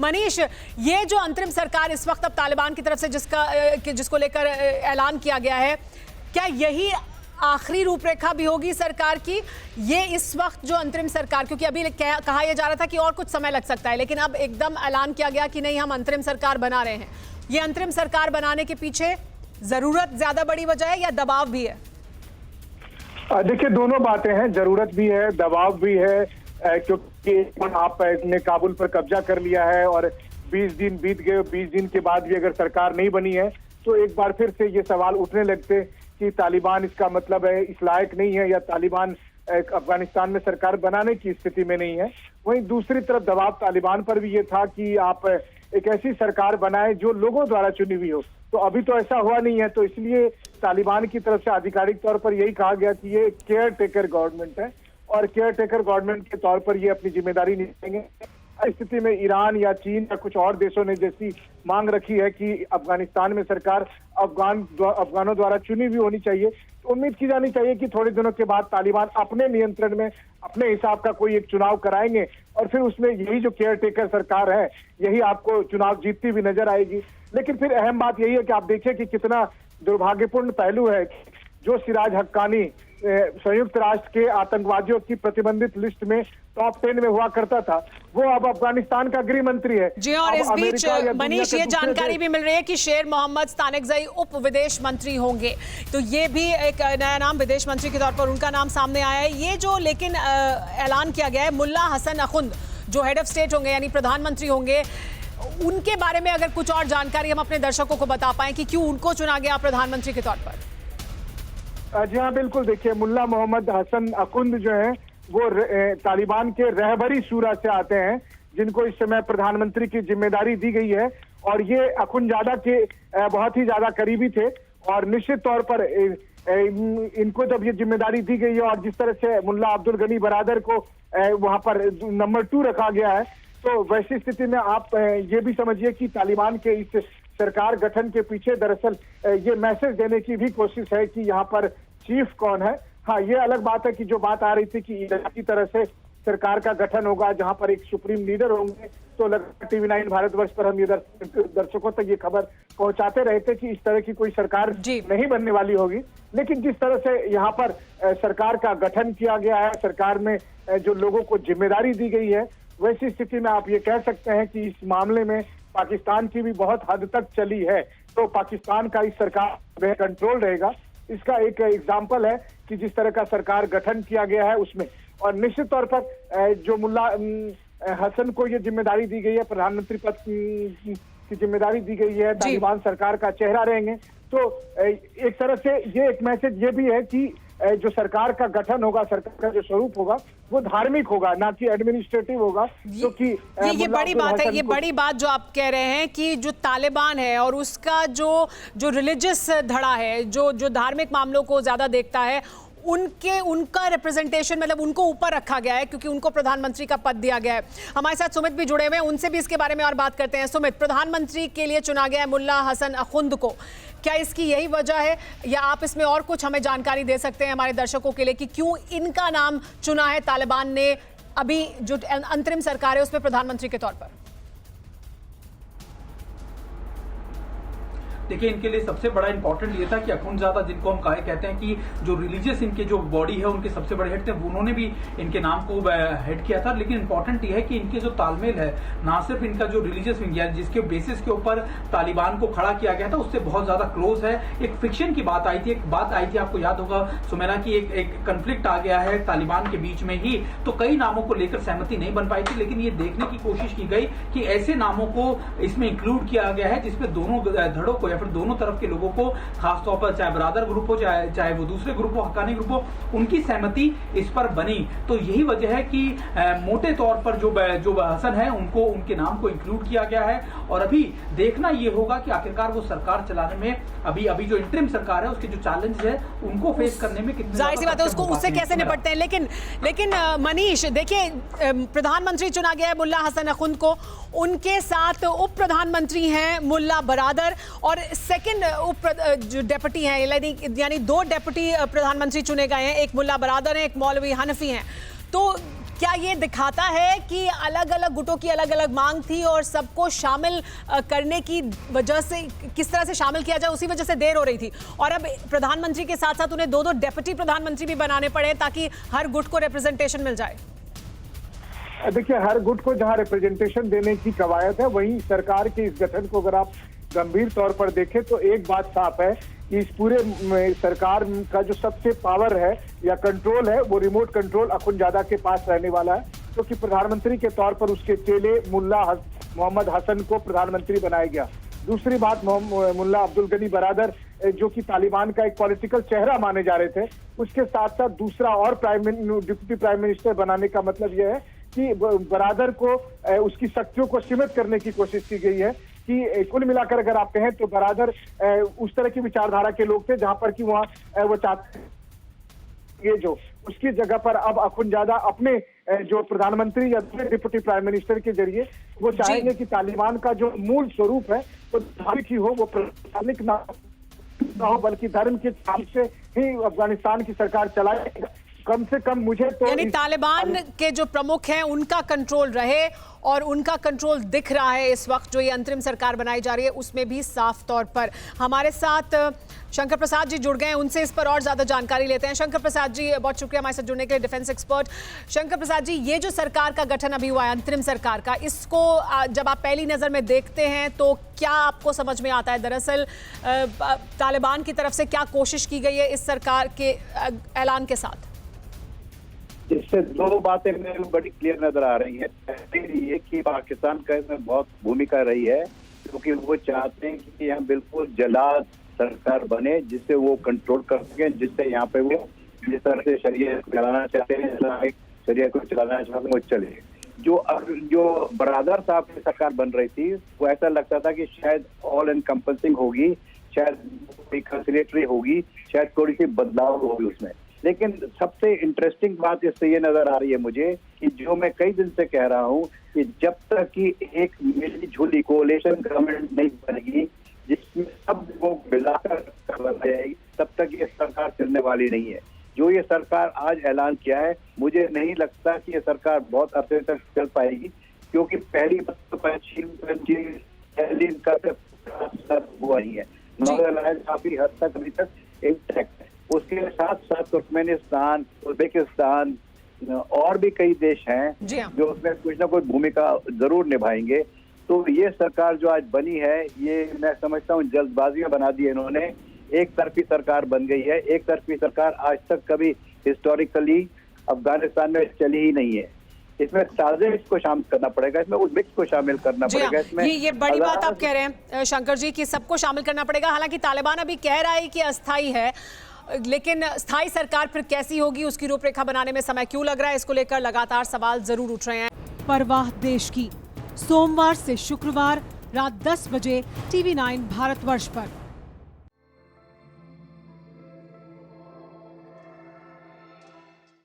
मनीष, ये जो अंतरिम सरकार इस वक्त अब तालिबान की तरफ से जिसको लेकर ऐलान किया गया है, क्या यही आखिरी रूपरेखा भी होगी सरकार की? ये इस वक्त जो अंतरिम सरकार, क्योंकि अभी कहा यह जा रहा था कि और कुछ समय लग सकता है, लेकिन अब एकदम ऐलान किया गया कि नहीं, हम अंतरिम सरकार बना रहे हैं। ये अंतरिम सरकार बनाने के पीछे जरूरत ज्यादा बड़ी वजह है या दबाव भी है? देखिए, दोनों बातें हैं, जरूरत भी है, दबाव भी है, क्योंकि आपने काबुल पर कब्जा कर लिया है और 20 दिन बीत गए। 20 दिन के बाद भी अगर सरकार नहीं बनी है तो एक बार फिर से ये सवाल उठने लगते कि तालिबान इसका मतलब है इस लायक नहीं है, या तालिबान अफगानिस्तान में सरकार बनाने की स्थिति में नहीं है। वहीं दूसरी तरफ दबाव तालिबान पर भी ये था कि आप एक ऐसी सरकार बनाए जो लोगों द्वारा चुनी हुई हो। तो अभी तो ऐसा हुआ नहीं है, तो इसलिए तालिबान की तरफ से आधिकारिक तौर पर यही कहा गया कि ये केयर टेकर गवर्नमेंट है और केयर टेकर गवर्नमेंट के तौर पर ये अपनी जिम्मेदारी निभाएंगे। इस स्थिति में ईरान या चीन या कुछ और देशों ने जैसी मांग रखी है कि अफगानिस्तान में सरकार अफगानों द्वारा चुनी हुई होनी चाहिए, तो उम्मीद की जानी चाहिए कि थोड़े दिनों के बाद तालिबान अपने नियंत्रण में अपने हिसाब का कोई एक चुनाव कराएंगे और फिर उसमें यही जो केयर टेकर सरकार है यही आपको चुनाव जीतती हुई नजर आएगी। लेकिन फिर अहम बात यही है कि आप देखिए कि कितना दुर्भाग्यपूर्ण पहलू है जो सिराज हक्कानी संयुक्त राष्ट्र के आतंकवादियों की प्रतिबंधित लिस्ट में टॉप 10 में हुआ करता था, वो अब अफगानिस्तान का गृह मंत्री है जी। और इस बीच मनीष, ये जानकारी भी मिल रही है कि शेर मोहम्मद स्तानिकज़ई उप विदेश मंत्री होंगे, तो ये भी एक नया नाम विदेश मंत्री के तौर पर उनका नाम सामने आया है। ये जो लेकिन ऐलान किया गया है, मुल्ला हसन अखुंद जो हेड ऑफ स्टेट होंगे यानी प्रधानमंत्री होंगे, उनके बारे में अगर कुछ और जानकारी हम अपने दर्शकों को बता पाएं कि क्यों उनको चुना गया प्रधानमंत्री के तौर पर? जी हाँ, बिल्कुल। देखिए, मुल्ला मोहम्मद हसन अखुंद जो है वो तालिबान के रहबरी शूरा से आते हैं, जिनको इस समय प्रधानमंत्री की जिम्मेदारी दी गई है। और ये अखुंदजादा के बहुत ही ज्यादा करीबी थे और निश्चित तौर पर इनको जब ये जिम्मेदारी दी गई है और जिस तरह से मुल्ला अब्दुल गनी बरादर को वहां पर नंबर 2 रखा गया है, तो वैसी स्थिति में आप ये भी समझिए कि तालिबान के इस सरकार गठन के पीछे दरअसल ये मैसेज देने की भी कोशिश है कि यहाँ पर चीफ कौन है। हाँ, ये अलग बात है कि जो बात आ रही थी कि ईरान की तरह से सरकार का गठन होगा जहां पर एक सुप्रीम लीडर होंगे, तो लगातार TV9 भारतवर्ष पर हम ये दर्शकों तक ये खबर पहुंचाते रहे थे कि इस तरह की कोई सरकार नहीं बनने वाली होगी। लेकिन जिस तरह से यहाँ पर सरकार का गठन किया गया है, सरकार में जो लोगों को जिम्मेदारी दी गई है, वैसी स्थिति में आप ये कह सकते हैं कि इस मामले में पाकिस्तान की भी बहुत हद तक चली है, तो पाकिस्तान का इस सरकार में कंट्रोल रहेगा। इसका एक एग्जाम्पल है कि जिस तरह का सरकार गठन किया गया है उसमें, और निश्चित तौर पर जो मुल्ला हसन को ये जिम्मेदारी दी गई है, प्रधानमंत्री पद की जिम्मेदारी दी गई है, तालिबान सरकार का चेहरा रहेंगे, तो एक तरह से ये एक मैसेज ये भी है कि जो सरकार का गठन होगा, सरकार का जो स्वरूप होगा वो धार्मिक होगा, ना कि एडमिनिस्ट्रेटिव होगा। क्योंकि ये बड़ी बात है, ये बड़ी बात जो आप कह रहे हैं कि जो तालिबान है और उसका जो रिलीजियस धड़ा है, जो धार्मिक मामलों को ज्यादा देखता है, उनका रिप्रेजेंटेशन मतलब उनको ऊपर रखा गया है क्योंकि उनको प्रधानमंत्री का पद दिया गया है। हमारे साथ सुमित भी जुड़े हुए हैं, उनसे भी इसके बारे में और बात करते हैं। सुमित, प्रधानमंत्री के लिए चुना गया है मुल्ला हसन अखुंद को, क्या इसकी यही वजह है या आप इसमें और कुछ हमें जानकारी दे सकते हैं हमारे दर्शकों के लिए कि क्यों इनका नाम चुना है तालिबान ने अभी जो अंतरिम सरकार है उसमें प्रधानमंत्री के तौर पर? देखिए, इनके लिए सबसे बड़ा इंपॉर्टेंट ये था कि अखुंदजादा, जिनको हम कहते हैं कि जो रिलीजियस इनके जो बॉडी है उनके सबसे बड़े हेड थे, उन्होंने भी इनके नाम को हेड किया था। लेकिन इंपॉर्टेंट ये है कि इनके जो तालमेल है, ना सिर्फ इनका जो रिलीजियस विंग है जिसके बेसिस के ऊपर तालिबान को खड़ा किया गया था उससे बहुत ज्यादा क्लोज है। एक फिक्शन की बात आई थी, आपको याद होगा सुमेरा की एक कंफ्लिक्ट आ गया है तालिबान के बीच में ही, तो कई नामों को लेकर सहमति नहीं बन पाई थी। लेकिन ये देखने की कोशिश की गई कि ऐसे नामों को इसमें इंक्लूड किया गया है जिसमें दोनों धड़ों को फिर दोनों तरफ के लोगों को, खासतौर पर चाहे बरादर ग्रुप हो चाहे वो दूसरे ग्रुप हो, हक्कानी ग्रुप हो, उनकी सहमति इस पर बनी। तो यही वजह है कि मोटे तौर पर जो हसन है उनको उनके नाम को इंक्लूड किया गया है। और अभी देखना ये होगा कि आखिरकार वो सरकार चलाने में अभी जो इंटरिम सरकार है उसके जो चैलेंज है उनको फेस करने में कितनी जाहिर सी बात है उससे कैसे निपटते हैं। लेकिन मनीष, देखिए, प्रधानमंत्री चुना गया है मुल्ला हसन अखुंद को, उनके साथ उप प्रधानमंत्री हैं मुल्ला बरादर और सेकंड जो डेप्यूटी हैं, यानी 2 डेप्यूटी प्रधानमंत्री चुने गए हैं, एक मुल्ला बरादर है, एक मौलवी हनफी हैं। तो क्या ये दिखाता है कि अलग अलग गुटों की अलग अलग मांग थी और सबको शामिल करने की वजह से, किस तरह से शामिल किया जाए उसी वजह से देर हो रही थी, और अब प्रधानमंत्री के साथ साथ उन्हें 2 डेप्यूटी प्रधानमंत्री भी बनाने पड़े ताकि हर गुट को रिप्रेजेंटेशन मिल जाए? देखिए, हर गुट को जहां रिप्रेजेंटेशन देने की कवायद है, वहीं सरकार के इस गठन को अगर आप गंभीर तौर पर देखें तो एक बात साफ है कि इस पूरे सरकार का जो सबसे पावर है या कंट्रोल है, वो रिमोट कंट्रोल अखुंजादा के पास रहने वाला है, क्योंकि प्रधानमंत्री के तौर पर उसके चेले मुल्ला मोहम्मद हसन को प्रधानमंत्री बनाया गया। दूसरी बात, मुल्ला अब्दुल गनी बरादर जो कि तालिबान का एक पॉलिटिकल चेहरा माने जा रहे थे, उसके साथ साथ दूसरा और डिप्टी प्राइम मिनिस्टर बनाने का मतलब यह है कि बरादर को उसकी शक्तियों को सीमित करने की कोशिश की गई है। कि कुल मिलाकर अगर आप कहें तो बरादर उस तरह की विचारधारा के लोग थे जहां पर कि वहां वो चाहते ये जो उसकी जगह पर अब अखुंजादा अपने जो प्रधानमंत्री या डिप्टी प्राइम मिनिस्टर के जरिए वो चाहेंगे कि तालिबान का जो मूल स्वरूप है वो धार्मिक ही हो, वो प्रशासनिक ना हो, बल्कि धर्म के नाम से ही अफगानिस्तान की सरकार चलाए। कम से कम मुझे तो यानी तालिबान के जो प्रमुख हैं उनका कंट्रोल रहे, और उनका कंट्रोल दिख रहा है इस वक्त जो ये अंतरिम सरकार बनाई जा रही है उसमें भी साफ तौर पर। हमारे साथ शंकर प्रसाद जी जुड़ गए हैं, उनसे इस पर और ज्यादा जानकारी लेते हैं। शंकर प्रसाद जी, बहुत शुक्रिया हमारे साथ जुड़ने के लिए, डिफेंस एक्सपर्ट। शंकर प्रसाद जी, ये जो सरकार का गठन अभी हुआ है, अंतरिम सरकार का, इसको जब आप पहली नजर में देखते हैं तो क्या आपको समझ में आता है? दरअसल तालिबान की तरफ से क्या कोशिश की गई है इस सरकार के ऐलान के साथ? इससे 2 बातें मेरे को बड़ी क्लियर नजर आ रही है। पहली ये कि पाकिस्तान का इसमें बहुत भूमिका रही है, क्योंकि वो चाहते हैं कि यहाँ बिल्कुल जलाद सरकार बने जिससे वो कंट्रोल कर सकें, जिससे यहाँ पे वो जिस तरह से शरीयत चलाना चाहते हैं, इस्लामिक शरीयत को चलाना चाहते हैं, वो चले। जो बरादर साहब की सरकार बन रही थी वो ऐसा लगता था कि शायद ऑल एनकम्पसिंग होगी, शायद कंसिलेटरी होगी, शायद थोड़ी सी बदलाव होगी उसमें। लेकिन सबसे इंटरेस्टिंग बात इससे ये नजर आ रही है मुझे कि जो मैं कई दिन से कह रहा हूँ कि जब तक कि एक मिली जुली कोalition गवर्नमेंट नहीं बनेगी जिसमें सब लोग मिलाकर जाएगी, तब तक ये सरकार चलने वाली नहीं है। जो ये सरकार आज ऐलान किया है, मुझे नहीं लगता कि ये सरकार बहुत अरसे तक चल पाएगी, क्योंकि पहली बात तो हुआ नहीं है, नॉर्दर्न अलायंस काफी हद तक अभी तक इंटैक्ट है। उसके साथ साथ तुर्कमेनिस्तान, उज्बेकिस्तान और भी कई देश हैं जो उसमें कुछ ना कुछ भूमिका जरूर निभाएंगे। तो ये सरकार जो आज बनी है, ये मैं समझता हूँ जल्दबाजी में बना दी है इन्होंने। एक तरफी सरकार बन गई है। एक तरफी सरकार आज तक कभी हिस्टोरिकली अफगानिस्तान में चली ही नहीं है। इसमें ताजिक को शामिल करना पड़ेगा, इसमें उज्बेक को शामिल करना पड़ेगा। इसमें ये बड़ी बात आप कह रहे हैं शंकर जी कि सबको शामिल करना पड़ेगा। हालांकि तालिबान अभी कह रहा है कि अस्थायी है, लेकिन स्थायी सरकार फिर कैसी होगी उसकी रूपरेखा बनाने में समय क्यों लग रहा है, इसको लेकर लगातार सवाल जरूर उठ रहे हैं। परवाह देश की, सोमवार से शुक्रवार रात 10 बजे TV9 भारतवर्ष पर।